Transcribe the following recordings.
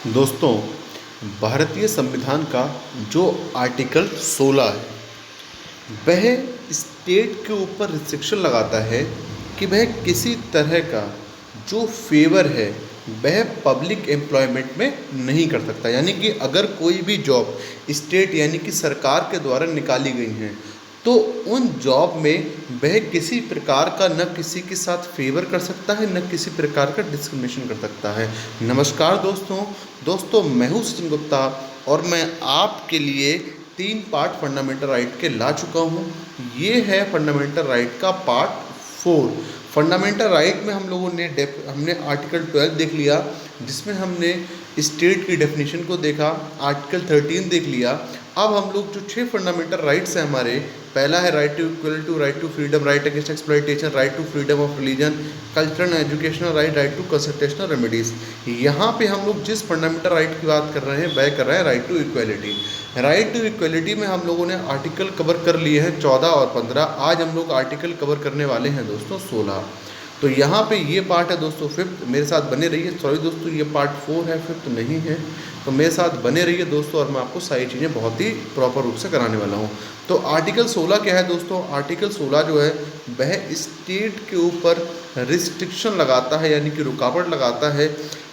दोस्तों, भारतीय संविधान का जो आर्टिकल 16 है वह स्टेट के ऊपर रिस्ट्रिक्शन लगाता है कि वह किसी तरह का जो फेवर है वह पब्लिक एम्प्लॉयमेंट में नहीं कर सकता। यानी कि अगर कोई भी जॉब स्टेट यानी कि सरकार के द्वारा निकाली गई हैं तो उन जॉब में वह किसी प्रकार का न किसी के साथ फेवर कर सकता है न किसी प्रकार का डिस्क्रिमिनेशन कर सकता है। नमस्कार दोस्तों, मैं हूँ सचिन गुप्ता और मैं आपके लिए 3 पार्ट फंडामेंटल राइट के ला चुका हूँ। ये है फंडामेंटल राइट का पार्ट 4। फंडामेंटल राइट में हमने आर्टिकल 12 देख लिया जिसमें हमने स्टेट की डेफिनेशन को देखा, आर्टिकल 13 देख लिया। अब हम लोग जो 6 फंडामेंटल राइट्स हैं हमारे, पहला है right to equality, right to freedom, right against exploitation, right to freedom of religion, cultural and educational right to constitutional remedies. यहाँ पे हम लोग जिस फंडामेंटल राइट की बात कर रहे हैं वह कर रहे हैं right to equality. Right to equality में हम लोगों ने आर्टिकल कवर कर लिए हैं 14 और 15। आज हम लोग आर्टिकल कवर करने वाले हैं दोस्तों 16। तो यहाँ पे ये पार्ट है दोस्तों 5th। मेरे साथ बने रहिए। सॉरी दोस्तों, ये पार्ट 4 है, 5th नहीं है। तो मेरे साथ बने रहिए दोस्तों और मैं आपको सारी चीज़ें बहुत ही प्रॉपर रूप से कराने वाला हूँ। तो आर्टिकल 16 क्या है दोस्तों? आर्टिकल 16 जो है वह स्टेट के ऊपर रिस्ट्रिक्शन लगाता है, यानी कि रुकावट लगाता है।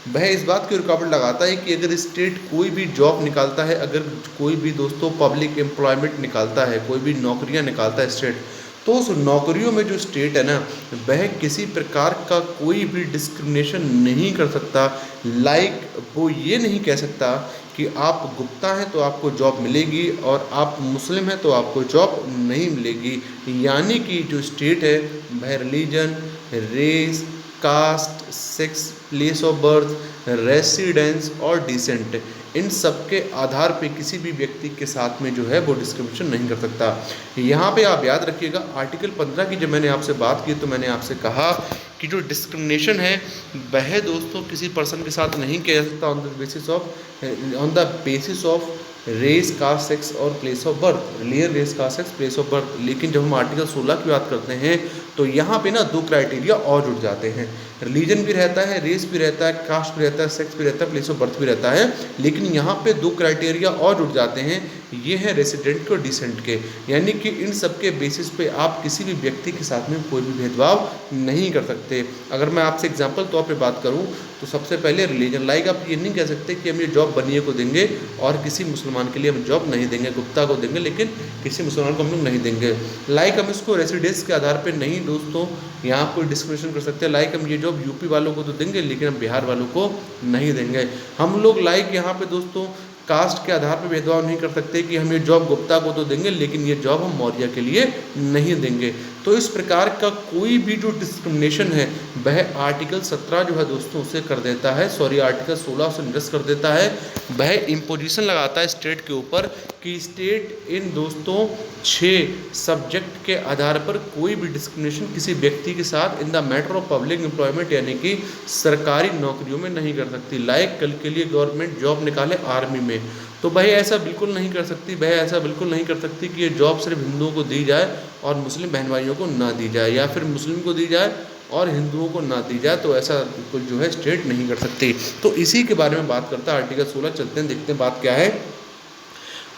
वह इस बात की रुकावट लगाता है कि अगर स्टेट कोई भी जॉब निकालता है, अगर कोई भी दोस्तों पब्लिक एम्प्लॉयमेंट निकालता है, कोई भी नौकरियाँ निकालता है स्टेट, तो उस नौकरियों में जो स्टेट है ना वह किसी प्रकार का कोई भी डिस्क्रिमिनेशन नहीं कर सकता। लाइक वो ये नहीं कह सकता कि आप गुप्ता हैं तो आपको जॉब मिलेगी और आप मुस्लिम हैं तो आपको जॉब नहीं मिलेगी। यानी कि जो स्टेट है वह religion, race, caste, sex, place of birth, residence और डिसेंट, इन सब के आधार पे किसी भी व्यक्ति के साथ में जो है वो डिस्क्रिमिनेशन नहीं कर सकता। यहाँ पे आप याद रखिएगा, आर्टिकल 15 की जब मैंने आपसे बात की तो मैंने आपसे कहा कि जो डिस्क्रिमिनेशन है वह दोस्तों किसी पर्सन के साथ नहीं किया जा सकता on the basis of race, caste, sex और place of birth, religion, race, caste, sex, place of birth. लेकिन जब हम आर्टिकल 16 की बात करते हैं तो यहाँ पे ना 2 क्राइटेरिया और जुड़ जाते हैं। रिलीजन भी रहता है, रेस भी रहता है, कास्ट भी रहता है, सेक्स भी रहता है, प्लेस ऑफ बर्थ भी रहता है। लेकिन यहाँ पे 2 क्राइटेरिया और जुड़ जाते हैं, ये है रेसिडेंट के और डिसेंट के। यानी कि इन सब के बेसिस पे आप किसी भी व्यक्ति के साथ में कोई भी भेदभाव नहीं कर सकते। अगर मैं आपसे एग्जांपल तौर पे बात करूँ तो सबसे पहले रिलीजन, लाइक आप ये नहीं कह सकते कि हम ये जॉब बनिए को देंगे और किसी मुसलमान के लिए हम जॉब नहीं देंगे, गुप्ता को देंगे लेकिन किसी मुसलमान को हम लोग नहीं देंगे। लाइक हम इसको रेसिडेंस के आधार पे नहीं दोस्तों यहाँ कोई डिस्क्रिमिनेशन कर सकते हैं। लाइक हम ये जॉब यूपी वालों को तो देंगे लेकिन हम बिहार वालों को नहीं देंगे। हम लोग लाइक यहाँ पे दोस्तों कास्ट के आधार पर भेदभाव नहीं कर सकते कि हम ये जॉब गुप्ता को तो देंगे लेकिन ये जॉब हम मौर्य के लिए नहीं देंगे। तो इस प्रकार का कोई भी जो डिस्क्रिमिनेशन है वह आर्टिकल 17 जो है दोस्तों उसे कर देता है, आर्टिकल 16 उसे निरस्त कर देता है। वह इम्पोजिशन लगाता है स्टेट के ऊपर कि स्टेट इन दोस्तों 6 सब्जेक्ट के आधार पर कोई भी डिस्क्रिमिनेशन किसी व्यक्ति के साथ इन the matter of public employment यानी कि सरकारी नौकरियों में नहीं कर सकती। लाइक कल के लिए गवर्नमेंट जॉब निकाले आर्मी में तो वह ऐसा बिल्कुल नहीं कर सकती, वह ऐसा बिल्कुल नहीं कर सकती कि ये जॉब सिर्फ हिंदुओं को दी जाए और मुस्लिम बहन भाइयों को ना दी जाए, या फिर मुस्लिम को दी जाए और हिंदुओं को ना दी जाए। तो ऐसा बिल्कुल जो है स्टेट नहीं कर सकती। तो इसी के बारे में बात करता है आर्टिकल 16। चलते हैं देखते हैं बात क्या है।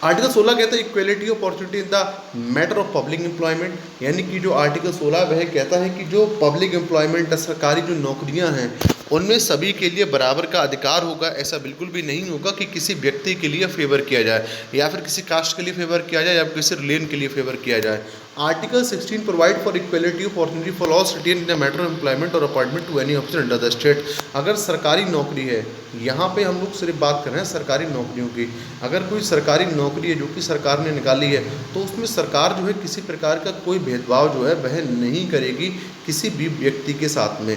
आर्टिकल 16 कहता है equality opportunity in the matter of public employment, यानी कि जो आर्टिकल 16 वह कहता है कि जो पब्लिक एम्प्लॉयमेंट सरकारी जो नौकरियां हैं उनमें सभी के लिए बराबर का अधिकार होगा। ऐसा बिल्कुल भी नहीं होगा कि किसी व्यक्ति के लिए फेवर किया जाए या फिर किसी कास्ट के लिए फेवर किया जाए या किसी रिलीजन के लिए फेवर किया जाए। Article 16 provide for equality opportunity for all citizen in the matter of employment और appointment to any officer under the state. अगर सरकारी नौकरी है, यहाँ पे हम लोग सिर्फ बात कर रहे हैं सरकारी नौकरियों की, अगर कोई सरकारी नौकरी है जो कि सरकार ने निकाली है तो उसमें सरकार जो है किसी प्रकार का कोई भेदभाव जो है वह नहीं करेगी किसी भी व्यक्ति के साथ में।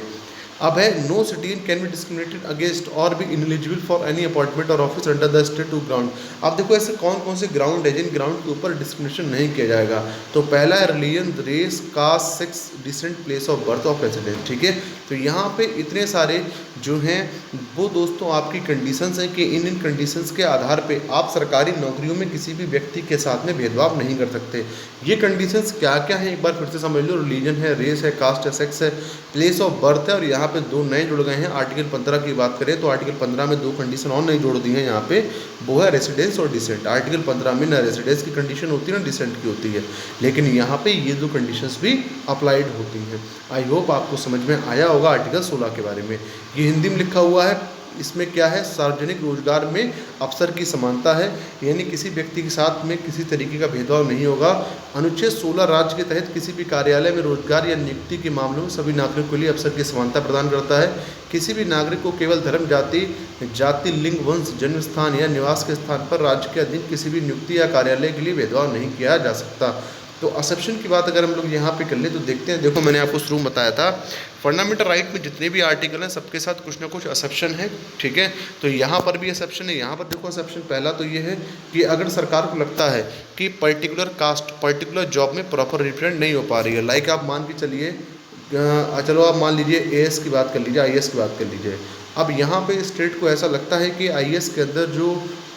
अब है no citizen can be discriminated against और be ineligible for any appointment और office under the state to ground. अब देखो ऐसे कौन कौन से ग्राउंड है जिन ग्राउंड के ऊपर डिस्क्रिमिनेशन नहीं किया जाएगा। तो पहला है religion, race, caste, sex, descent, place of birth of residence. ठीक है, तो यहाँ पे इतने सारे जो हैं वो दोस्तों आपकी कंडीशंस हैं कि इन कंडीशंस के आधार पे आप सरकारी नौकरियों में किसी भी व्यक्ति के साथ में भेदभाव नहीं कर सकते। ये कंडीशंस क्या क्या हैं एक बार फिर से समझ लो। रिलीजन है, रेस है, कास्ट है, सेक्स है, प्लेस ऑफ बर्थ है और यहाँ पे 2 नए जुड़ गए हैं। आर्टिकल 15 की बात करें तो आर्टिकल 15 में 2 कंडीशन और नई जोड़ दी हैं यहाँ पे, वो है रेसिडेंस और डिसेंट। आर्टिकल 15 में ना रेसिडेंस की कंडीशन होती है ना डिसेंट की होती है, लेकिन यहाँ पे ये 2 कंडीशंस भी अप्लाइड होती हैं। आई होप आपको समझ में आया होगा आर्टिकल 16 के बारे में। ये हिंदी में लिखा हुआ है। इसमें क्या है, सार्वजनिक रोजगार में अवसर की समानता है, यानी किसी व्यक्ति के साथ में किसी तरीके का भेदभाव नहीं होगा। अनुच्छेद 16 राज्य के तहत किसी भी कार्यालय में रोजगार या नियुक्ति के मामलों में सभी नागरिकों के लिए अवसर की समानता प्रदान करता है। किसी भी नागरिक को केवल धर्म, जाति, लिंग, वंश, जन्म स्थान या निवास के स्थान पर राज्य के अधीन किसी भी नियुक्ति या कार्यालय के लिए भेदभाव नहीं किया जा सकता। तो असप्शन की बात अगर हम लोग यहाँ पे कर ले तो देखते हैं। देखो मैंने आपको शुरू में बताया था, फंडामेंटल राइट में जितने भी आर्टिकल हैं सबके साथ कुछ ना कुछ असप्शन है, ठीक है। तो यहाँ पर भी असप्शन है। यहाँ पर देखो असप्शन पहला तो ये है कि अगर सरकार को लगता है कि पर्टिकुलर कास्ट पर्टिकुलर जॉब में प्रॉपर रिप्रेजेंट नहीं हो पा रही है, लाइक आप मान के चलिए, चलो आप मान लीजिए AS की बात कर लीजिए, IAS की बात कर लीजिए। अब यहाँ पे स्टेट को ऐसा लगता है कि IAS के अंदर जो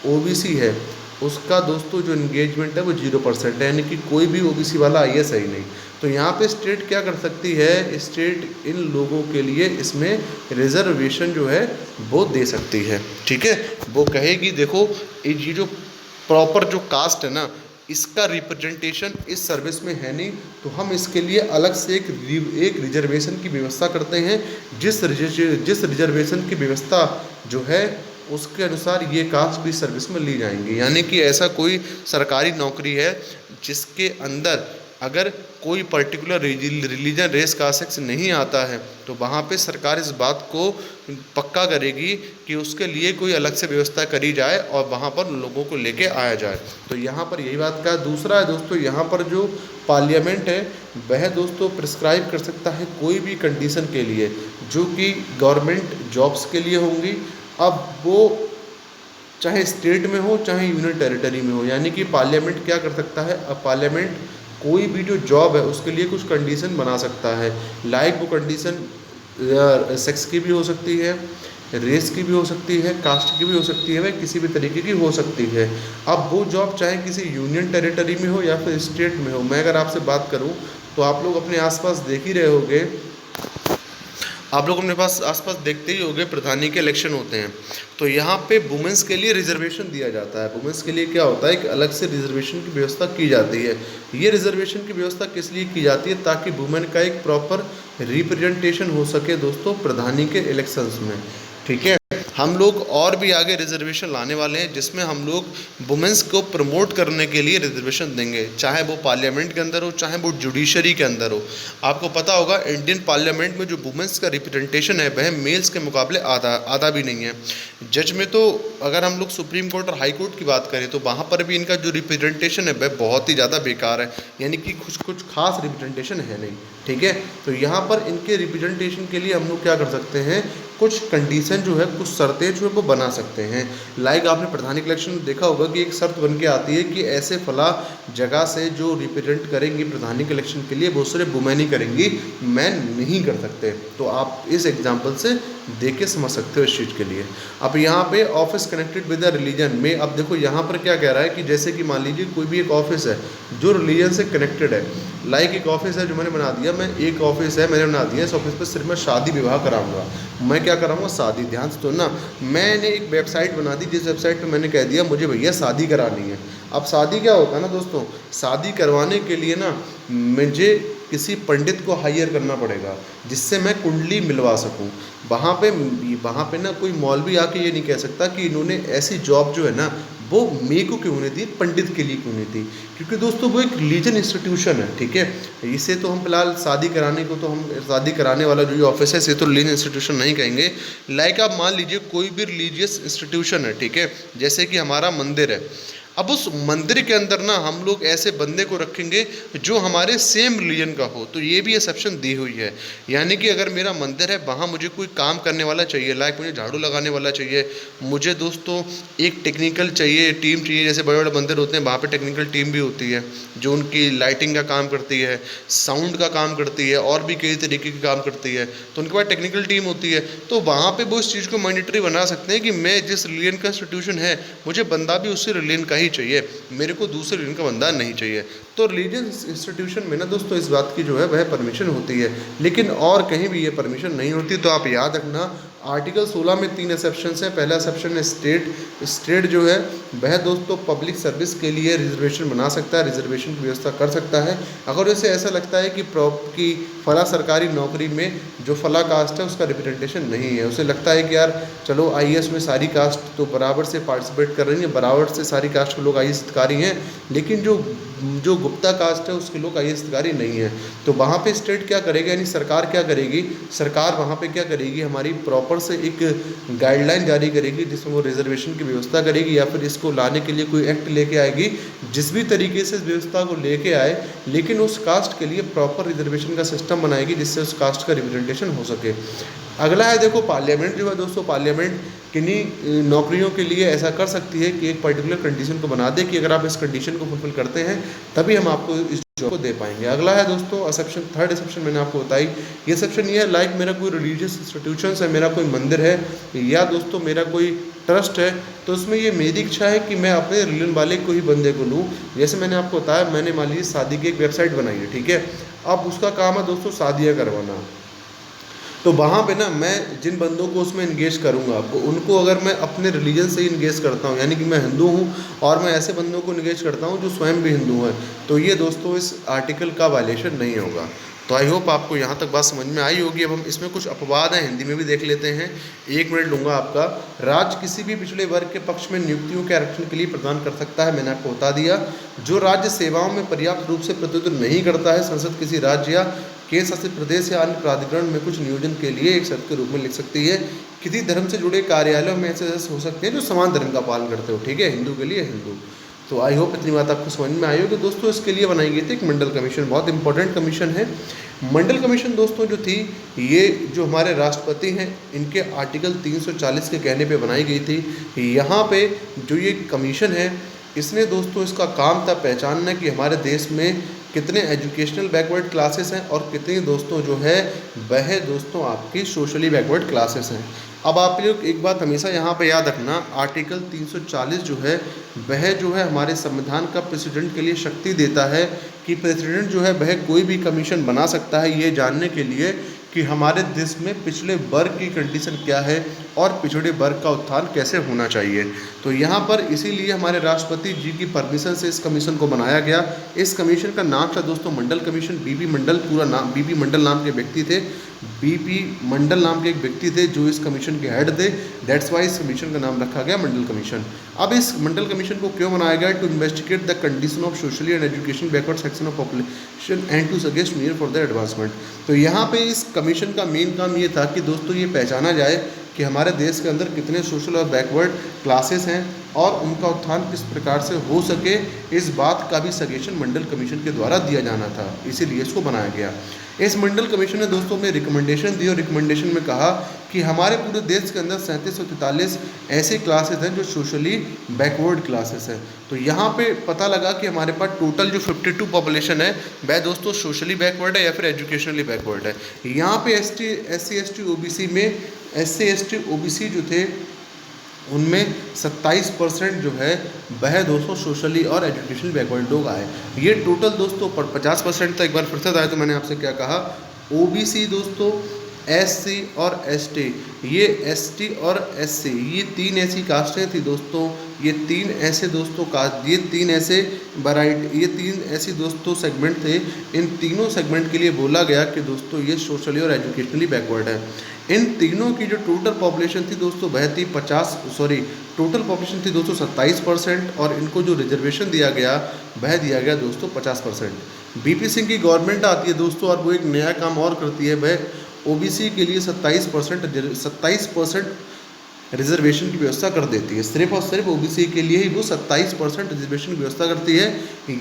OBC है उसका दोस्तों जो इंगेजमेंट है वो 0% है, यानी कि कोई भी OBC वाला IAS है ही नहीं। तो यहाँ पे स्टेट क्या कर सकती है, स्टेट इन लोगों के लिए इसमें रिजर्वेशन जो है वो दे सकती है, ठीक है। वो कहेगी देखो ये जो प्रॉपर जो कास्ट है ना, इसका रिप्रेजेंटेशन इस सर्विस में है नहीं, तो हम इसके लिए अलग से एक रिजर्वेशन की व्यवस्था करते हैं। जिस रिजर्वेशन की व्यवस्था जो है उसके अनुसार ये कास्ट भी सर्विस में ली जाएंगी। यानी कि ऐसा कोई सरकारी नौकरी है जिसके अंदर अगर कोई particular religion, race, caste, sex नहीं आता है तो वहाँ पे सरकार इस बात को पक्का करेगी कि उसके लिए कोई अलग से व्यवस्था करी जाए और वहाँ पर लोगों को लेके आया जाए। तो यहाँ पर यही बात का दूसरा है दोस्तों, यहाँ पर जो पार्लियामेंट है वह दोस्तों प्रिस्क्राइब कर सकता है कोई भी कंडीशन के लिए जो कि गवर्नमेंट जॉब्स के लिए होंगी। अब वो चाहे स्टेट में हो चाहे यूनियन टेरिटरी में हो, यानी कि पार्लियामेंट क्या कर सकता है, अब पार्लियामेंट कोई भी जो जॉब है उसके लिए कुछ कंडीशन बना सकता है। लाइक वो कंडीशन सेक्स की भी हो सकती है, रेस की भी हो सकती है, कास्ट की भी हो सकती है, वह किसी भी तरीके की हो सकती है। अब वो जॉब चाहे किसी यूनियन टेरिटरी में हो या फिर स्टेट में हो। मैं अगर आपसे बात करूं तो आप लोग अपने आसपास देख ही रहे होंगे, आप लोग अपने पास आसपास देखते ही होंगे प्रधानी के इलेक्शन होते हैं, तो यहाँ पे वुमेंस के लिए रिजर्वेशन दिया जाता है। वुमेंस के लिए क्या होता है कि अलग से रिजर्वेशन की व्यवस्था की जाती है। ये रिजर्वेशन की व्यवस्था किस लिए की जाती है, ताकि वुमेन का एक प्रॉपर रिप्रेजेंटेशन हो सके दोस्तों प्रधानी के इलेक्शंस में, ठीक है। हम लोग और भी आगे रिजर्वेशन लाने वाले हैं जिसमें हम लोग वुमेंस को प्रमोट करने के लिए रिजर्वेशन देंगे, चाहे वो पार्लियामेंट के अंदर हो चाहे वो जुडिशरी के अंदर हो। आपको पता होगा इंडियन पार्लियामेंट में जो वुमेंस का रिप्रेजेंटेशन है वह मेल्स के मुकाबले आधा भी नहीं है। जज में तो अगर हम लोग सुप्रीम कोर्ट और हाई कोर्ट की बात करें तो वहाँ पर भी इनका जो रिप्रेजेंटेशन है वह बहुत ही ज़्यादा बेकार है, यानी कि कुछ खास रिप्रेजेंटेशन है नहीं, ठीक है। तो यहाँ पर इनके रिप्रेजेंटेशन के लिए हम लोग क्या कर सकते हैं, कुछ कंडीशन जो है, कुछ शर्तें जो है वो बना सकते हैं। लाइक आपने प्रधानी के इलेक्शन में देखा होगा कि एक शर्त बन के आती है कि ऐसे फला जगह से जो रिप्रेजेंट करेंगी प्रधानी के इलेक्शन के लिए वो सिर्फ वुमेन ही करेंगी, मैन नहीं कर सकते। तो आप इस एग्जाम्पल से देख के समझ सकते हो इस चीज़ के लिए। अब यहाँ पे office connected with the religion में, अब देखो यहाँ पर क्या कह रहा है कि जैसे कि मान लीजिए कोई भी एक ऑफिस है जो रिलीजन से कनेक्टेड है। लाइक एक ऑफिस है जो मैंने बना दिया, मैं एक ऑफिस है मैंने बना दिया, इस ऑफिस पर सिर्फ मैं शादी विवाह कराऊंगा। मैं क्या कराऊंगा, शादी। ध्यान से तो ना, मैंने एक वेबसाइट बना दी जिस वेबसाइट पे मैंने कह दिया मुझे भैया शादी करानी है। अब शादी क्या होता है ना दोस्तों, शादी करवाने के लिए ना मुझे किसी पंडित को हायर करना पड़ेगा जिससे मैं कुंडली मिलवा सकूं। वहाँ पे ना कोई मौलवी आके ये नहीं कह सकता कि इन्होंने ऐसी जॉब जो है ना वो मेरे को क्यों नहीं दी, पंडित के लिए क्यों नहीं दी, क्योंकि दोस्तों वो एक रिलीजन इंस्टीट्यूशन है, ठीक है। इसे तो हम फिलहाल शादी कराने को तो हम शादी कराने वाला जो ये ऑफिस है इसे तो रिलीजन इंस्टीट्यूशन नहीं कहेंगे। लाइक आप मान लीजिए कोई भी रिलीजियस इंस्टीट्यूशन है, ठीक है, जैसे कि हमारा मंदिर है। अब उस मंदिर के अंदर ना हम लोग ऐसे बंदे को रखेंगे जो हमारे सेम रिलीजन का हो, तो ये भी एक्सेप्शन दी हुई है। यानी कि अगर मेरा मंदिर है वहाँ मुझे कोई काम करने वाला चाहिए, लाइक मुझे झाड़ू लगाने वाला चाहिए, मुझे दोस्तों एक टेक्निकल चाहिए, टीम चाहिए। जैसे बड़े बड़े मंदिर होते हैं वहाँ पे टेक्निकल टीम भी होती है जो उनकी लाइटिंग का काम करती है, साउंड का काम करती है और भी कई तरीके के काम करती है, तो उनके पास टेक्निकल टीम होती है। तो वहाँ पर वो इस चीज़ को मैंडेटरी बना सकते हैं कि मैं जिस रिलीजन का इंस्टीट्यूशन है मुझे बंदा भी उसी रिलीजन का ही चाहिए, मेरे को दूसरे रिलीजन का बंदा नहीं चाहिए। तो रिलीजियस इंस्टीट्यूशन में ना दोस्तों इस बात की जो है वह परमिशन होती है, लेकिन और कहीं भी ये परमिशन नहीं होती। तो आप याद रखना आर्टिकल 16 में 3 एक्सेप्शंस हैं। पहला एक्सेप्शन है स्टेट जो है वह दोस्तों पब्लिक सर्विस के लिए रिजर्वेशन बना सकता है, रिजर्वेशन की व्यवस्था कर सकता है। अगर उसे ऐसा लगता है कि फला सरकारी नौकरी में जो फला कास्ट है उसका रिप्रेजेंटेशन नहीं है, उसे लगता है कि यार चलो IAS में सारी कास्ट तो बराबर से पार्टिसिपेट कर रही है, बराबर से सारी कास्ट के लोग IAS अधिकारी हैं, लेकिन जो गुप्ता कास्ट है उसके लोग IAS अधिकारी नहीं है, तो वहाँ पे स्टेट क्या करेगा, यानी सरकार क्या करेगी, सरकार वहाँ पे क्या करेगी, हमारी प्रॉपर से एक गाइडलाइन जारी करेगी जिसमें वो रिजर्वेशन की व्यवस्था करेगी, या फिर इसको लाने के लिए कोई एक्ट लेके आएगी जिस भी तरीके से इस व्यवस्था को लेके आए, लेकिन उस कास्ट के लिए प्रॉपर रिजर्वेशन का सिस्टम बनाएगी जिससे उस कास्ट का रिप्रेजेंटेशन हो सके। अगला है देखो पार्लियामेंट जो है दोस्तों, पार्लियामेंट किन्हीं नौकरियों के लिए ऐसा कर सकती है कि एक पर्टिकुलर कंडीशन को बना दे कि अगर आप इस कंडीशन को फुलफिल करते हैं तभी हम आपको इस जॉब को दे पाएंगे। अगला है दोस्तों एक्सेप्शन, थर्ड एक्सेप्शन मैंने आपको बताई। ये एक्सेप्शन ये है लाइक मेरा कोई रिलीजियस इंस्टीट्यूशंस है, मेरा कोई मंदिर है या दोस्तों मेरा कोई ट्रस्ट है, तो उसमें ये मेरी इच्छा है कि मैं अपने रिलीजन वाले को ही बंदे को लूँ। जैसे मैंने आपको बताया, मैंने मान लीजिए शादी की एक वेबसाइट बनाई है, ठीक है, अब उसका काम है दोस्तों शादियाँ करवाना, तो वहाँ पे ना मैं जिन बंदों को उसमें इंगेज करूँगा उनको अगर मैं अपने रिलीजन से ही इंगेज करता हूँ, यानी कि मैं हिंदू हूँ और मैं ऐसे बंदों को इंगेज करता हूँ जो स्वयं भी हिंदू हैं, तो ये दोस्तों इस आर्टिकल का वायलेशन नहीं होगा। तो आई होप आपको यहाँ तक बात समझ में आई होगी। अब हम इसमें कुछ अपवाद हैं, हिंदी में भी देख लेते हैं। 1 मिनट लूँगा आपका। राज्य किसी भी पिछड़े वर्ग के पक्ष में नियुक्तियों के आरक्षण के लिए प्रदान कर सकता है, मैंने आपको बता दिया। जो राज्य सेवाओं में पर्याप्त रूप से प्रतिनिधित्व नहीं करता है, संसद किसी राज्य या केंद्र शासित प्रदेश या अन्य प्राधिकरण में कुछ नियोजन के लिए एक शर्त के रूप में लिख सकती है। किसी धर्म से जुड़े कार्यालयों में ऐसे सदस्य हो सकते हैं जो समान धर्म का पालन करते हो, ठीक है, हिंदू के लिए हिंदू। तो आई होप इतनी बात आपको समझ में आई होगी। दोस्तों इसके लिए बनाई गई थी एक मंडल कमीशन, बहुत इंपॉर्टेंट कमीशन है। मंडल कमीशन दोस्तों जो थी, ये जो हमारे राष्ट्रपति हैं इनके आर्टिकल 340 के कहने पे बनाई गई थी। यहाँ पे जो ये कमीशन है, इसने दोस्तों इसका काम था पहचानना कि हमारे देश में कितने एजुकेशनल बैकवर्ड क्लासेस हैं और कितनी दोस्तों जो है वह दोस्तों आपकी सोशली बैकवर्ड क्लासेस हैं। अब आप लोग एक बात हमेशा यहाँ पे याद रखना, आर्टिकल 340 जो है वह जो है हमारे संविधान का प्रेसिडेंट के लिए शक्ति देता है कि प्रेसिडेंट जो है वह कोई भी कमीशन बना सकता है ये जानने के लिए कि हमारे देश में पिछड़े वर्ग की कंडीशन क्या है और पिछड़े वर्ग का उत्थान कैसे होना चाहिए। तो यहाँ पर इसीलिए हमारे राष्ट्रपति जी की परमिशन से इस कमीशन को बनाया गया। इस कमीशन का नाम था दोस्तों मंडल कमीशन। बीपी मंडल, पूरा नाम बीपी मंडल नाम के व्यक्ति थे, बीपी मंडल नाम के एक व्यक्ति थे जो इस कमीशन के हेड थे। दैट्स वाई इस कमीशन का नाम रखा गया मंडल कमीशन। अब इस मंडल कमीशन को क्यों बनाया गया? To investigate the condition of socially and education backward section of population and to suggest measure for the advancement. तो यहाँ पे इस कमीशन का मेन काम ये था कि दोस्तों ये पहचाना जाए कि हमारे देश के अंदर कितने सोशल और बैकवर्ड क्लासेस हैं और उनका उत्थान किस प्रकार से हो सके, इस बात का भी सजेशन मंडल कमीशन के द्वारा दिया जाना था, इसीलिए इसको बनाया गया। इस मंडल कमीशन ने दोस्तों में रिकमेंडेशन दी और रिकमेंडेशन में कहा कि हमारे पूरे देश के अंदर 3743 ऐसे क्लासेस हैं जो सोशली बैकवर्ड क्लासेस हैं। तो यहाँ पे पता लगा कि हमारे पास टोटल जो 52 पॉपुलेशन है वह दोस्तों सोशली बैकवर्ड है या फिर एजुकेशनली बैकवर्ड है। यहाँ पे SC/ST OBC में SC/ST OBC जो थे उनमें 27% जो है वह दोस्तों सोशली और एजुकेशनल बैकवर्ड लोग आए। ये टोटल दोस्तों 50% था। एक बार फिर से आए तो मैंने आपसे क्या कहा, OBC दोस्तों, SC और ST, ये ST और SC ये 3 ऐसी कास्टें थी दोस्तों, ये 3 ऐसे दोस्तों कास्ट, ये 3 ऐसे वैरायटी, ये 3 ऐसी दोस्तों सेगमेंट थे। इन तीनों सेगमेंट के लिए बोला गया कि दोस्तों ये सोशली और एजुकेशनली बैकवर्ड है। इन तीनों की जो टोटल पॉपुलेशन थी दोस्तों वह थी टोटल पॉपुलेशन थी दोस्तों 27% और इनको जो रिजर्वेशन दिया गया वह दिया गया दोस्तों 50%। बीपी सिंह की गवर्नमेंट आती है दोस्तों और वो एक नया काम और करती है, वह OBC के लिए 27% रिजर्वेशन की व्यवस्था कर देती है। सिर्फ और सिर्फ OBC के लिए ही वो 27% रिजर्वेशन की व्यवस्था करती है।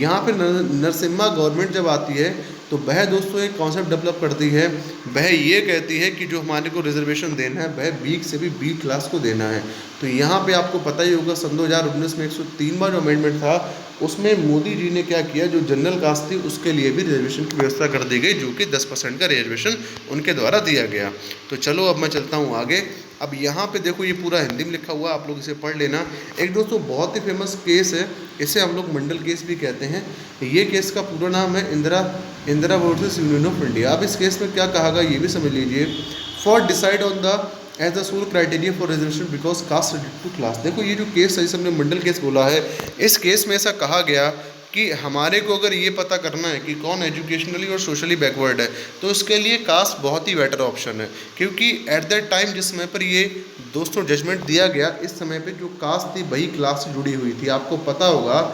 यहाँ पे नरसिम्हा गवर्नमेंट जब आती है तो वह दोस्तों एक कॉन्सेप्ट डेवलप करती है, वह ये कहती है कि जो हमारे को रिजर्वेशन देना है वह B से भी B क्लास को देना है। तो यहाँ पे आपको पता ही होगा सन 2019 में 103वां जो अमेंडमेंट था उसमें मोदी जी ने क्या किया, जो जनरल कास्ट थी उसके लिए भी रिजर्वेशन की व्यवस्था कर दी गई, जो कि 10% का रिजर्वेशन उनके द्वारा दिया गया। तो चलो अब मैं चलता हूँ आगे। अब यहाँ पे देखो ये पूरा हिंदी में लिखा हुआ है, आप लोग इसे पढ़ लेना। एक दोस्तों बहुत ही फेमस केस है, इसे हम लोग मंडल केस भी कहते हैं। ये केस का पूरा नाम है Indira versus union of India. अब इस केस में क्या कहा गया ये भी समझ लीजिए। For decide on the as the sole criteria for reservation because caste related to class. देखो ये जो केस है, हमने मंडल केस बोला है, इस केस में ऐसा कहा गया कि हमारे को अगर ये पता करना है कि कौन एजुकेशनली और सोशली बैकवर्ड है, तो उसके लिए कास्ट बहुत ही बेटर ऑप्शन है। क्योंकि एट दैट टाइम जिस समय पर ये दोस्तों जजमेंट दिया गया, इस समय पे जो कास्ट थी वही क्लास से जुड़ी हुई थी। आपको पता होगा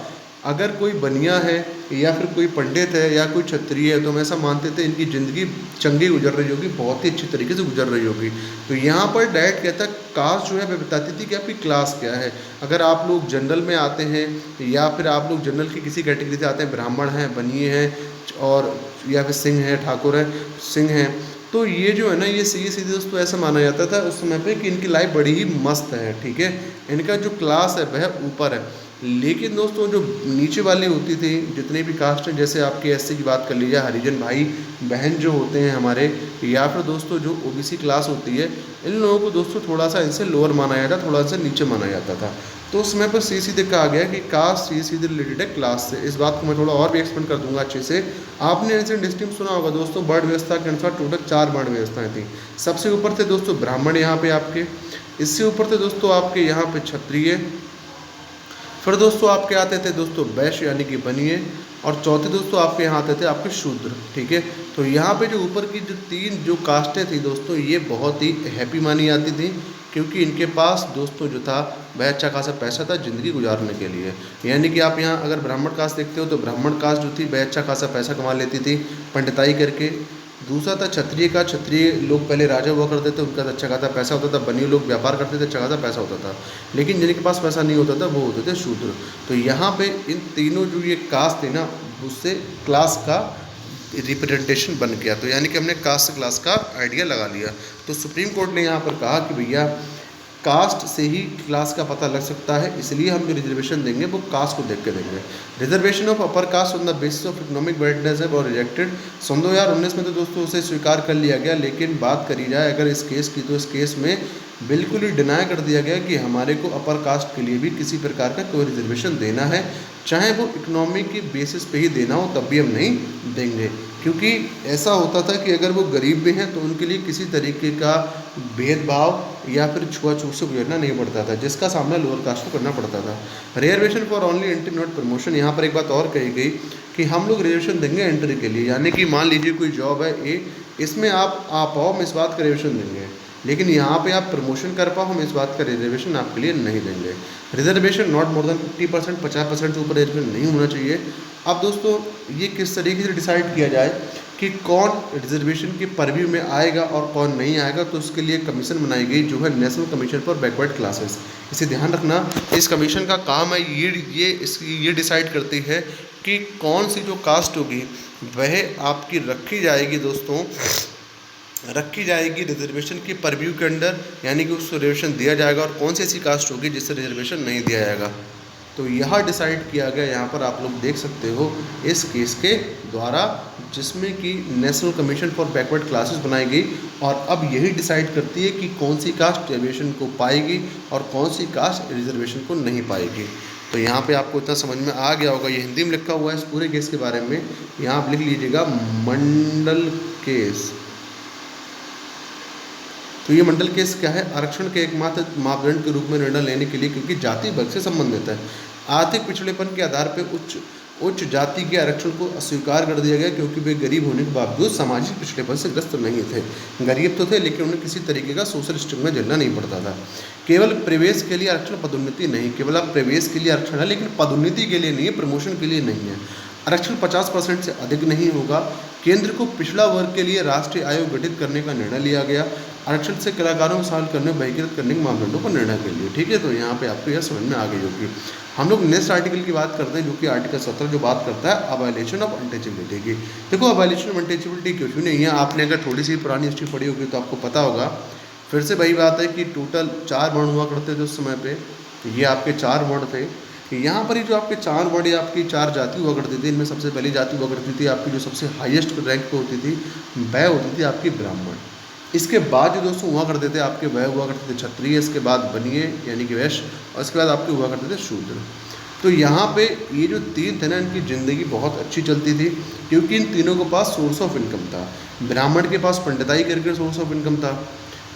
अगर कोई बनिया है या फिर कोई पंडित है या कोई क्षत्रिय है, तो हम ऐसा मानते थे इनकी ज़िंदगी चंगी गुजर रही होगी, बहुत ही अच्छी तरीके से गुजर रही होगी। तो यहाँ पर डायरेक्ट कहता है कास्ट जो है वह बताती थी कि आपकी क्लास क्या है। अगर आप लोग जनरल में आते हैं या फिर आप लोग जनरल की किसी कैटेगरी से आते हैं, ब्राह्मण हैं, बनिए हैं और या फिर सिंह हैं, ठाकुर हैं, सिंह हैं, तो ये जो है ना ये सीधे दोस्तों ऐसा माना जाता था उस समय पे कि इनकी लाइफ बड़ी ही मस्त है, ठीक है, इनका जो क्लास है वह ऊपर है। लेकिन दोस्तों जो नीचे वाली होती थी, जितने भी कास्ट हैं, जैसे आपके एससी की बात कर लीजिए, हरिजन भाई बहन जो होते हैं हमारे, या फिर दोस्तों जो ओबीसी क्लास होती है, इन लोगों को दोस्तों थोड़ा सा इनसे लोअर माना जाता, थोड़ा सा नीचे माना जाता था। तो उस समय पर सीधे कहा गया कि कास्ट सीधे रिलेटेड है क्लास से। इस बात को मैं थोड़ा और भी एक्सप्लेन कर दूंगा अच्छे से। आपने एंशिएंट हिस्ट्री में सुना होगा दोस्तों, वर्ण व्यवस्था के अनुसार टोटल 4 वर्ण व्यवस्थाएं थी। सबसे ऊपर थे दोस्तों ब्राह्मण, यहाँ पे आपके, इससे ऊपर थे दोस्तों आपके यहाँ पे क्षत्रिय, फिर दोस्तों आपके आते थे दोस्तों वैश्य यानी कि बनिए, और चौथे दोस्तों आपके यहाँ आते थे आपके शूद्र, ठीक है। तो यहाँ पे जो ऊपर की जो 3 जो कास्टें थी दोस्तों, ये बहुत ही हैप्पी मानी जाती थी, क्योंकि इनके पास दोस्तों जो था वह अच्छा खासा पैसा था ज़िंदगी गुजारने के लिए। यानी कि आप यहाँ अगर ब्राह्मण कास्ट देखते हो तो ब्राह्मण कास्ट जो थी वह अच्छा खासा पैसा कमा लेती थी पंडिताई करके। दूसरा था क्षत्रिय का, क्षत्रिय लोग पहले राजा हुआ करते थे, उनका अच्छा खासा पैसा होता था। बनिए लोग व्यापार करते थे, अच्छा खासा पैसा होता था। लेकिन जिनके पास पैसा नहीं होता था वो होते थे शूद्र। तो यहाँ पे इन तीनों जो ये कास्ट थी ना, उससे क्लास का रिप्रेजेंटेशन बन गया। तो यानी कि हमने कास्ट से क्लास का आइडिया लगा लिया। तो सुप्रीम कोर्ट ने यहाँ पर कहा कि भैया कास्ट से ही क्लास का पता लग सकता है, इसलिए हम जो रिजर्वेशन देंगे वो कास्ट को देख के देंगे। Reservation of upper caste on the basis of economic वेटनेस है और रिजेक्टेड। सन 2019 में तो दोस्तों उसे स्वीकार कर लिया गया, लेकिन बात करी जाए अगर इस केस की, तो इस केस में बिल्कुल ही डिनाई कर दिया गया कि हमारे को अपर कास्ट के लिए भी किसी प्रकार का कोई रिजर्वेशन देना है, चाहे वो इकोनॉमिक की बेसिस पे ही देना हो, तब भी हम नहीं देंगे। क्योंकि ऐसा होता था कि अगर वो गरीब भी हैं तो उनके लिए किसी तरीके का भेदभाव या फिर छुआछूत से गुजरना नहीं पड़ता था, जिसका सामना लोअर कास्ट को करना पड़ता था। Reservation for only entry not promotion. यहाँ पर एक बात और कही गई कि हम लोग रिजर्वेशन देंगे एंट्री के लिए, यानी कि मान लीजिए कोई जॉब है ए, इसमें आप आ पाओ, हम इस बात का रिजर्वेशन देंगे, लेकिन यहाँ पे आप प्रमोशन कर पाओ, हम इस बात का रिजर्वेशन आपके लिए नहीं देंगे। रिजर्वेशन नॉट मोर देन 50%, 50% से ऊपर रिजर्वेशन नहीं होना चाहिए। अब दोस्तों ये किस तरीके से डिसाइड किया जाए कि कौन रिजर्वेशन के परव्यू में आएगा और कौन नहीं आएगा, तो उसके लिए कमीशन बनाई गई जो है national commission for backward classes. इसे ध्यान रखना, इस कमीशन का काम है ये डिसाइड करती है कि कौन सी जो कास्ट होगी वह आपकी रखी जाएगी दोस्तों, रखी जाएगी रिजर्वेशन की परव्यू के अंडर, यानी कि उसको रिजर्वेशन दिया जाएगा, और कौन सी ऐसी कास्ट होगी जिससे रिजर्वेशन नहीं दिया जाएगा। तो यह डिसाइड किया गया, यहाँ पर आप लोग देख सकते हो इस केस के द्वारा, जिसमें कि national commission for backward classes बनाई गई, और अब यही डिसाइड करती है कि कौन सी कास्ट रिजर्वेशन को पाएगी और कौन सी कास्ट रिजर्वेशन को नहीं पाएगी। तो यहाँ पे आपको इतना समझ में आ गया होगा, ये हिंदी में लिखा हुआ है इस पूरे केस के बारे में। यहाँ आप लिख लीजिएगा मंडल केस। तो ये मंडल केस क्या है? आरक्षण के एकमात्र मापदंड के रूप में निर्णय लेने के लिए, क्योंकि जाति वर्ग से संबंधित है, आर्थिक पिछड़ेपन के आधार पर उच्च जाति के आरक्षण को अस्वीकार कर दिया गया, क्योंकि वे गरीब होने के बावजूद सामाजिक पिछड़ेपन से ग्रस्त नहीं थे। गरीब तो थे लेकिन उन्हें किसी तरीके का सोशल स्टिग्मा झेलना नहीं पड़ता था। केवल प्रवेश के लिए आरक्षण, पदोन्नति नहीं। केवल आप प्रवेश के लिए आरक्षण है, लेकिन पदोन्नति के लिए नहीं है, प्रमोशन के लिए नहीं है। आरक्षण 50% से अधिक नहीं होगा। केंद्र को पिछड़ा वर्ग के लिए राष्ट्रीय आयोग गठित करने का निर्णय लिया गया। आरक्षण से कलाकारों को शामिल करने, वर्गीकृत करने के मापदंडों पर निर्णय के लिए, ठीक है। तो यहाँ पे आपको यह समझ में आ गई होगी। हम लोग नेक्स्ट आर्टिकल की बात करते हैं, जो कि आर्टिकल 17 जो बात करता है अबालिशन ऑफ अनटचेबिलिटी की। देखो अबालिशन ऑफ अनटचेबिलिटी क्यों नहीं है, आपने अगर थोड़ी सी पुरानी हिस्ट्री पढ़ी होगी तो आपको पता होगा। फिर से वही बात है कि टोटल 4 वर्ण हुआ करते थे उस समय पे, ये आपके 4 वर्ण थे। यहाँ पर ही जो आपके 4 वर्ण या आपकी 4 जाति हुआ करती थी, इनमें सबसे पहली जाति हुआ करती थी आपकी जो सबसे हाईएस्ट रैंक पे होती थी, वह होती थी आपकी ब्राह्मण। इसके बाद जो दोस्तों हुआ करते थे आपके, वह हुआ करते थे क्षत्रिय, इसके बाद बनिए यानी कि वैश्य, और इसके बाद आपके हुआ करते थे शूद्र। तो यहाँ पे ये जो तीन थे ना, इनकी ज़िंदगी बहुत अच्छी चलती थी, क्योंकि इन तीनों के पास सोर्स ऑफ इनकम था। ब्राह्मण के पास पंडिताई करके सोर्स ऑफ इनकम था,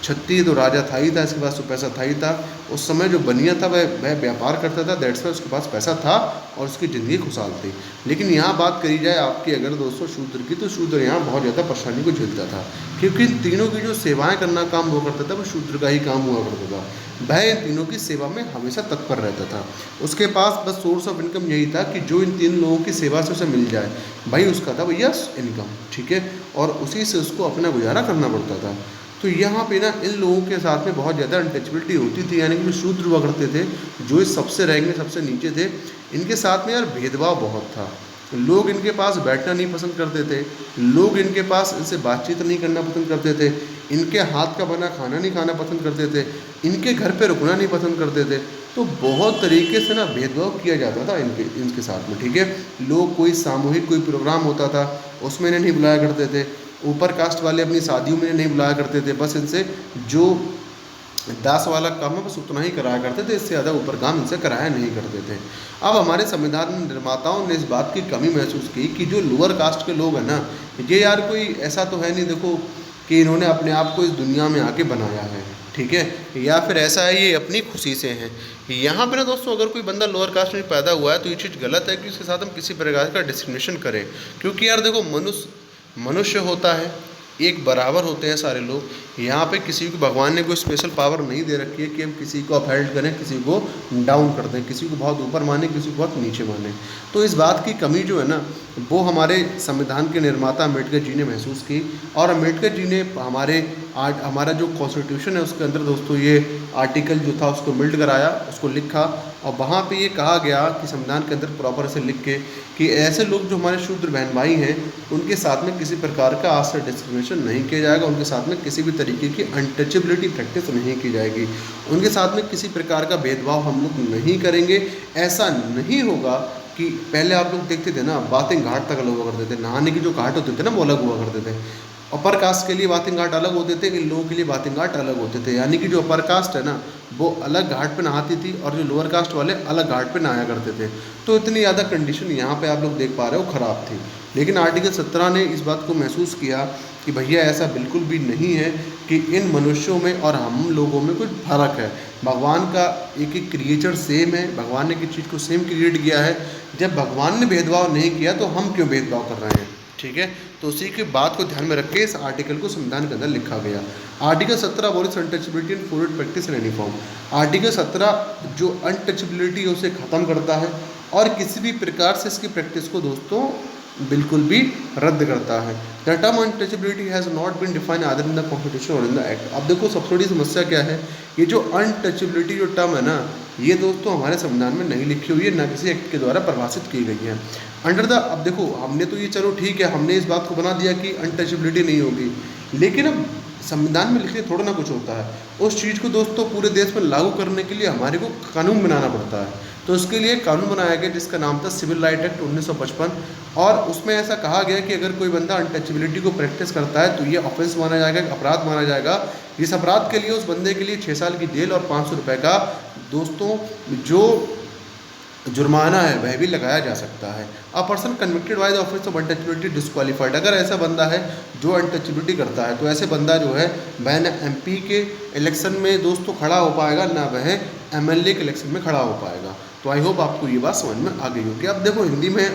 क्षत्रिय तो राजा था ही था, इसके पास तो पैसा था ही था। उस समय जो बनिया था वह व्यापार करता था, दैट्स वाई उसके पास पैसा था और उसकी ज़िंदगी खुशहाल थी। लेकिन यहाँ बात करी जाए आपकी अगर दोस्तों शूद्र की, तो शूद्र यहाँ बहुत ज़्यादा परेशानी को झेलता था, क्योंकि इन तीनों की जो सेवाएं करना काम हुआ करता था वो शूद्र का ही काम हुआ करता था। वह इन तीनों की सेवा में हमेशा तत्पर रहता था। उसके पास बस सोर्स ऑफ इनकम यही था कि जो इन तीन लोगों की सेवा से उसे मिल जाए, भाई उसका था भैया इनकम, ठीक है, और उसी से उसको अपना गुजारा करना पड़ता था। तो यहाँ पे ना इन लोगों के साथ में बहुत ज़्यादा अनटचबिलिटी होती थी, यानी कि जो शूद्र हुआ करते थे, जो इस सबसे रैंक में सबसे नीचे थे, इनके साथ में यार भेदभाव बहुत था। लोग इनके पास बैठना नहीं पसंद करते थे, लोग इनके पास इनसे बातचीत नहीं करना पसंद करते थे, इनके हाथ का बना खाना नहीं खाना पसंद करते थे, इनके घर पे रुकना नहीं पसंद करते थे। तो बहुत तरीके से ना भेदभाव किया जाता था इनके साथ में, ठीक है। लोग कोई सामूहिक कोई प्रोग्राम होता था उसमें इन्हें नहीं बुलाया करते थे, ऊपर कास्ट वाले अपनी शादियों में नहीं बुलाया करते थे, बस इनसे जो दास वाला काम है बस उतना ही कराया करते थे, इससे ज़्यादा ऊपर काम इनसे कराया नहीं करते थे। अब हमारे संविधान निर्माताओं ने इस बात की कमी महसूस की कि जो लोअर कास्ट के लोग हैं ना, ये यार कोई ऐसा तो है नहीं देखो कि इन्होंने अपने आप को इस दुनिया में आके बनाया है, ठीक है, या फिर ऐसा है ये अपनी खुशी से हैं। यहाँ पे ना दोस्तों अगर कोई बंदा लोअर कास्ट में पैदा हुआ है तो ये चीज़ गलत है कि उसके साथ हम किसी प्रकार का डिस्क्रिमिनेशन करें, क्योंकि यार देखो मनुष्य होता है, एक बराबर होते हैं सारे लोग। यहाँ पे किसी को भगवान ने कोई स्पेशल पावर नहीं दे रखी है कि हम किसी को अपहेल्ड करें, किसी को डाउन कर दें, किसी को बहुत ऊपर माने, किसी को बहुत नीचे माने। तो इस बात की कमी जो है ना, वो हमारे संविधान के निर्माता अम्बेडकर जी ने महसूस की, और अम्बेडकर जी ने हमारा जो कॉन्स्टिट्यूशन है उसके अंदर दोस्तों ये आर्टिकल जो था उसको बिल्ड कराया, उसको लिखा, और वहाँ पे ये कहा गया कि संविधान के अंदर प्रॉपर से लिख के कि ऐसे लोग जो हमारे शूद्र बहन भाई हैं उनके साथ में किसी प्रकार का आज से डिस्क्रिमिनेशन नहीं किया जाएगा, उनके साथ में किसी भी तरीके की अनटचेबिलिटी प्रैक्टिस नहीं की जाएगी, उनके साथ में किसी प्रकार का भेदभाव हम लोग नहीं करेंगे। ऐसा नहीं होगा कि पहले आप लोग देखते थे ना, बातें घाट तक अलग हुआ करते थे, नहाने की जो घाट होते थे ना वो अलग हुआ करते थे। अपर कास्ट के लिए बातें घाट अलग होते थे, इन लोगों के लिए बातें घाट अलग होते थे, यानी कि जो अपर कास्ट है ना वो अलग घाट पे नहाती थी और जो लोअर कास्ट वाले अलग घाट पे नहाया करते थे। तो इतनी ज़्यादा कंडीशन यहाँ पे आप लोग देख पा रहे हो ख़राब थी। लेकिन आर्टिकल 17 ने इस बात को महसूस किया कि भैया ऐसा बिल्कुल भी नहीं है कि इन मनुष्यों में और हम लोगों में कुछ फ़र्क है। भगवान का एक एक क्रिएचर सेम है, भगवान ने किसी चीज़ को सेम क्रिएट किया है। जब भगवान ने भेदभाव नहीं किया तो हम क्यों भेदभाव कर रहे हैं, ठीक है। तो उसी की बात को ध्यान में रख के इस आर्टिकल को संविधान के अंदर लिखा गया। Article 17 abolish untouchability and forward practice in any form. Article 17 जो अनटचेबिलिटी है उसे ख़त्म करता है और किसी भी प्रकार से इसकी प्रैक्टिस को दोस्तों बिल्कुल भी रद्द करता है। The term untouchability has not been defined either in the constitution और इन द एक्ट। अब देखो सबसे बड़ी समस्या क्या है, ये जो अनटचेबिलिटी जो टर्म है ना, ये दोस्तों हमारे संविधान में नहीं लिखी हुई है, ना किसी एक्ट के द्वारा परिभाषित की गई है। अंडर द, अब देखो हमने तो ये चलो ठीक है, हमने इस बात को बना दिया कि अनटचेबिलिटी नहीं होगी, लेकिन अब संविधान में लिखने थोड़ा ना कुछ होता है। उस चीज़ को दोस्तों पूरे देश में लागू करने के लिए हमारे को कानून बनाना पड़ता है। तो उसके लिए कानून बनाया गया जिसका नाम था सिविल राइट एक्ट 1955, और उसमें ऐसा कहा गया कि अगर कोई बंदा अनटचेबिलिटी को प्रैक्टिस करता है तो ये ऑफेंस माना जाएगा, अपराध माना जाएगा। इस अपराध के लिए उस बंदे के लिए 6 साल की जेल और 500 रुपये का दोस्तों जो जुर्माना है वह भी लगाया जा सकता है। A person convicted by the offence of untouchability disqualified. अगर ऐसा बंदा है जो अनटचेबिलिटी करता है तो ऐसे बंदा जो है वह न एमपी के इलेक्शन में दोस्तों खड़ा हो पाएगा, ना वह एमएलए के इलेक्शन में खड़ा हो पाएगा। तो आई होप आपको ये बात समझ में आ गई होगी। अब देखो हिंदी में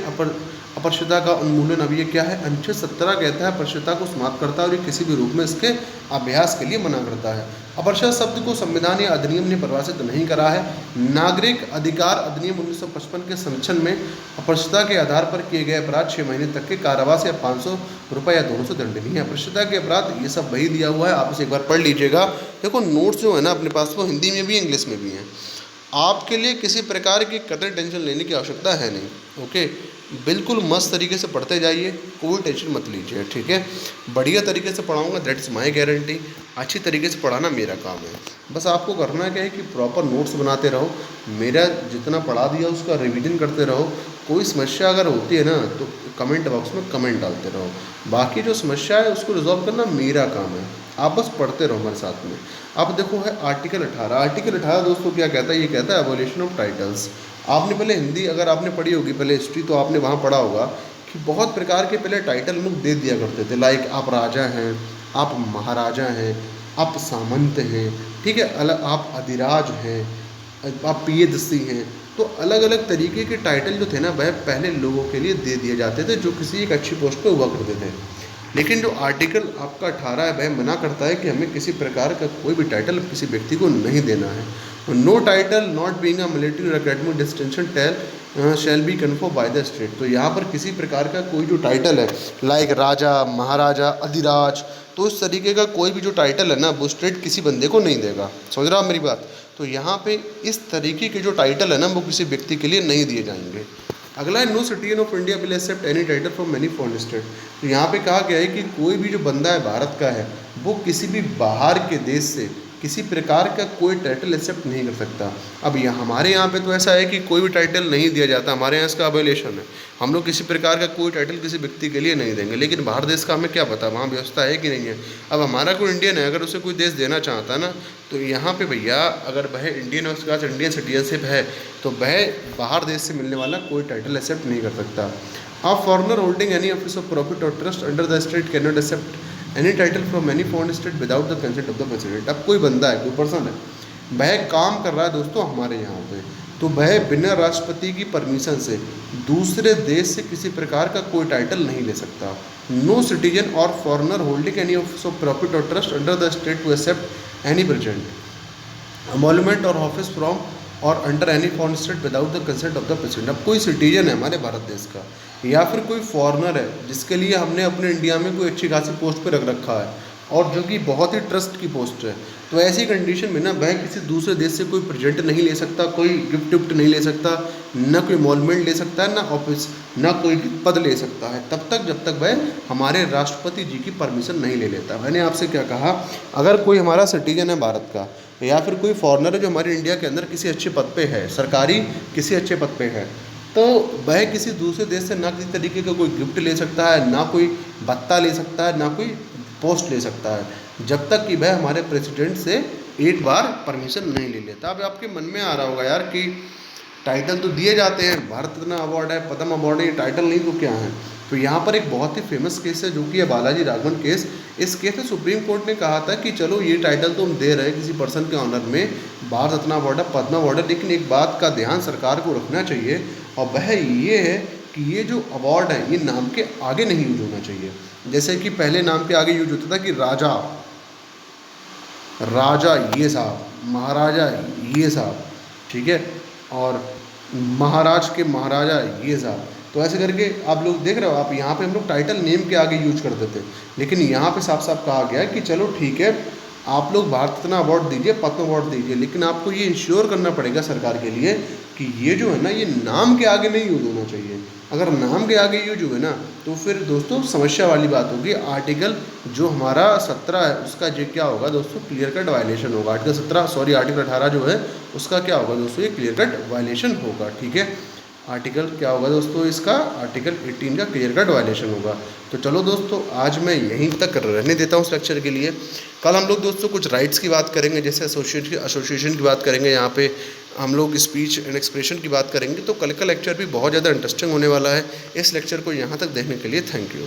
अपरश्यता का उन्मूलन, अब ये क्या है, अनुच्छेद 17 कहता है अपरश्यता को समाप्त करता है और ये किसी भी रूप में इसके अभ्यास के लिए मना करता है। अपरश्यता शब्द को संविधान या अधिनियम ने परिभाषित नहीं करा है। नागरिक अधिकार अधिनियम 1955 के संरक्षण में अपरश्यता के आधार पर किए गए अपराध 6 महीने तक के कारावास या 500 रुपये या दोनों से दंडनीय है। अपरश्यता के अपराध ये सब वही दिया हुआ है, आप इसे एक बार पढ़ लीजिएगा। देखो नोट्स जो है ना अपने पास वो हिंदी में भी इंग्लिश में भी हैं, आपके लिए किसी प्रकार की कतई टेंशन लेने की आवश्यकता है नहीं। ओके, बिल्कुल मस्त तरीके से पढ़ते जाइए, कोई टेंशन मत लीजिए, ठीक है। बढ़िया तरीके से पढ़ाऊंगा, दैट्स माय गारंटी। अच्छी तरीके से पढ़ाना मेरा काम है, बस आपको करना क्या है कि प्रॉपर नोट्स बनाते रहो, मेरा जितना पढ़ा दिया उसका रिवीजन करते रहो। कोई समस्या अगर होती है ना तो कमेंट बॉक्स में कमेंट डालते रहो, बाकी जो समस्या है उसको रिजॉल्व करना मेरा काम है, आप बस पढ़ते रहो हमारे साथ में। अब देखो है आर्टिकल 18। आर्टिकल 18 दोस्तों क्या कहता है? ये कहता है एबॉलिशन ऑफ टाइटल्स। आपने पहले हिंदी अगर आपने पढ़ी होगी, पहले हिस्ट्री, तो आपने वहाँ पढ़ा होगा कि बहुत प्रकार के पहले टाइटल लोग दे दिया करते थे। लाइक आप राजा हैं, आप महाराजा हैं, आप सामंत हैं, ठीक है, अलग आप अधिराज हैं, आप पियदसी हैं। तो अलग अलग तरीके के टाइटल जो थे ना वह पहले लोगों के लिए दे दिए जाते थे जो किसी एक अच्छी पोस्ट पे हुआ करते थे। लेकिन जो आर्टिकल आपका 18 है वह मना करता है कि हमें किसी प्रकार का कोई भी टाइटल किसी व्यक्ति को नहीं देना है। No title not being a military और academic distinction shall be conferred by the state. तो यहाँ पर किसी प्रकार का कोई जो टाइटल है लाइक राजा, महाराजा, अधिराज, तो इस तरीके का कोई भी जो टाइटल है ना वो स्टेट किसी बंदे को नहीं देगा। समझ रहा आप मेरी बात? तो यहाँ पे इस तरीके के जो टाइटल है ना वो किसी व्यक्ति के लिए नहीं दिए जाएंगे। अगला है no citizen of India will accept any title from any foreign state. तो यहाँ पे कहा गया है कि कोई भी जो बंदा है भारत का है वो किसी भी बाहर के देश से किसी प्रकार का कोई टाइटल एक्सेप्ट नहीं कर सकता। अब यहाँ हमारे यहाँ पे तो ऐसा है कि कोई भी टाइटल नहीं दिया जाता, हमारे यहाँ इसका अबोलिशन है। हम लोग किसी प्रकार का कोई टाइटल किसी व्यक्ति के लिए नहीं देंगे। लेकिन बाहर देश का हमें क्या पता वहाँ व्यवस्था है कि नहीं है। अब हमारा कोई इंडियन है, अगर उसे कोई देश देना चाहता है ना, तो यहाँ पे भैया अगर वह इंडियन है, उसके पास इंडियन सिटीजनशिप है, तो वह बाहर देश से मिलने वाला कोई टाइटल एक्सेप्ट नहीं कर सकता। अब foreigner holding any office of profit और trust under the state can not accept any title from any foreign state without the consent of the president. अब कोई बंदा है, कोई पर्सन है, वह काम कर रहा है दोस्तों हमारे यहाँ पे, तो वह बिना राष्ट्रपति की परमिशन से दूसरे देश से किसी प्रकार का कोई टाइटल नहीं ले सकता। नो सिटीजन और foreigner holding any office of profit और trust under the state to accept any present emolument और ऑफिस फ्रॉम और under any foreign state without the consent of the president. अब कोई सिटीजन है हमारे भारत देश का या फिर कोई फॉरेनर है जिसके लिए हमने अपने इंडिया में कोई अच्छी खासी पोस्ट पे रख रखा है और जो कि बहुत ही ट्रस्ट की पोस्ट है, तो ऐसी कंडीशन में ना वह किसी दूसरे देश से कोई प्रेजेंट नहीं ले सकता, कोई गिफ्ट विफ्ट नहीं ले सकता, न कोई एमोलमेंट ले सकता है, ना ऑफिस, ना कोई पद ले सकता है तब तक जब तक वह हमारे राष्ट्रपति जी की परमिशन नहीं ले लेता। मैंने आपसे क्या कहा, अगर कोई हमारा सिटीजन है भारत का या फिर कोई फॉरेनर है जो हमारे इंडिया के अंदर किसी अच्छे पद पे है, सरकारी किसी अच्छे पद पे है, तो वह किसी दूसरे देश से ना किसी तरीके का कोई गिफ्ट ले सकता है, ना कोई भत्ता ले सकता है, ना कोई पोस्ट ले सकता है, जब तक कि वह हमारे प्रेसिडेंट से एक बार परमिशन नहीं ले लेता। अब आपके मन में आ रहा होगा यार कि टाइटल तो दिए जाते हैं, भारत रत्न अवार्ड है, पद्म अवार्ड है, ये टाइटल नहीं तो क्या है? तो यहाँ पर एक बहुत ही फेमस केस है जो कि है बालाजी राघवन केस। इस केस में सुप्रीम कोर्ट ने कहा था कि चलो ये टाइटल तो हम दे रहे हैं किसी पर्सन के ऑनर में, भारत रत्न अवार्ड है, पद्म अवार्ड है, लेकिन एक बात का ध्यान सरकार को रखना चाहिए और वह ये है कि ये जो अवार्ड है ये नाम के आगे नहीं यूज होना चाहिए। जैसे कि पहले नाम के आगे यूज होता था कि राजा, राजा ये साहब, महाराजा ये साहब, ठीक है, और महाराज के महाराजा ये साहब। तो ऐसे करके आप लोग देख रहे हो, आप यहाँ पे हम लोग टाइटल नेम के आगे यूज करते थे, लेकिन यहाँ पे साफ साफ कहा गया कि चलो ठीक है आप लोग भारत रत्न अवार्ड दीजिए, पद्म अवार्ड दीजिए, लेकिन आपको ये इंश्योर करना पड़ेगा सरकार के लिए कि ये जो है ना ये नाम के आगे नहीं यूज होना चाहिए। अगर नाम के आगे यूज हुए ना तो फिर दोस्तों समस्या वाली बात होगी। आर्टिकल जो हमारा 17 है उसका ये क्या होगा दोस्तों, क्लियर कट वायलेशन होगा। आर्टिकल 18 जो है उसका क्या होगा दोस्तों, ये क्लियर कट वायलेशन होगा। ठीक है, आर्टिकल क्या होगा दोस्तों, इसका आर्टिकल 18 का क्लियर कट वायलेशन होगा। तो चलो दोस्तों आज मैं यहीं तक रहने देता हूँ इस लेक्चर के लिए। कल हम लोग दोस्तों कुछ राइट्स की बात करेंगे, जैसे एसोसिएशन की बात करेंगे, यहाँ पे हम लोग स्पीच एंड एक्सप्रेशन की बात करेंगे। तो कल का लेक्चर भी बहुत ज़्यादा इंटरेस्टिंग होने वाला है। इस लेक्चर को यहाँ तक देखने के लिए थैंक यू।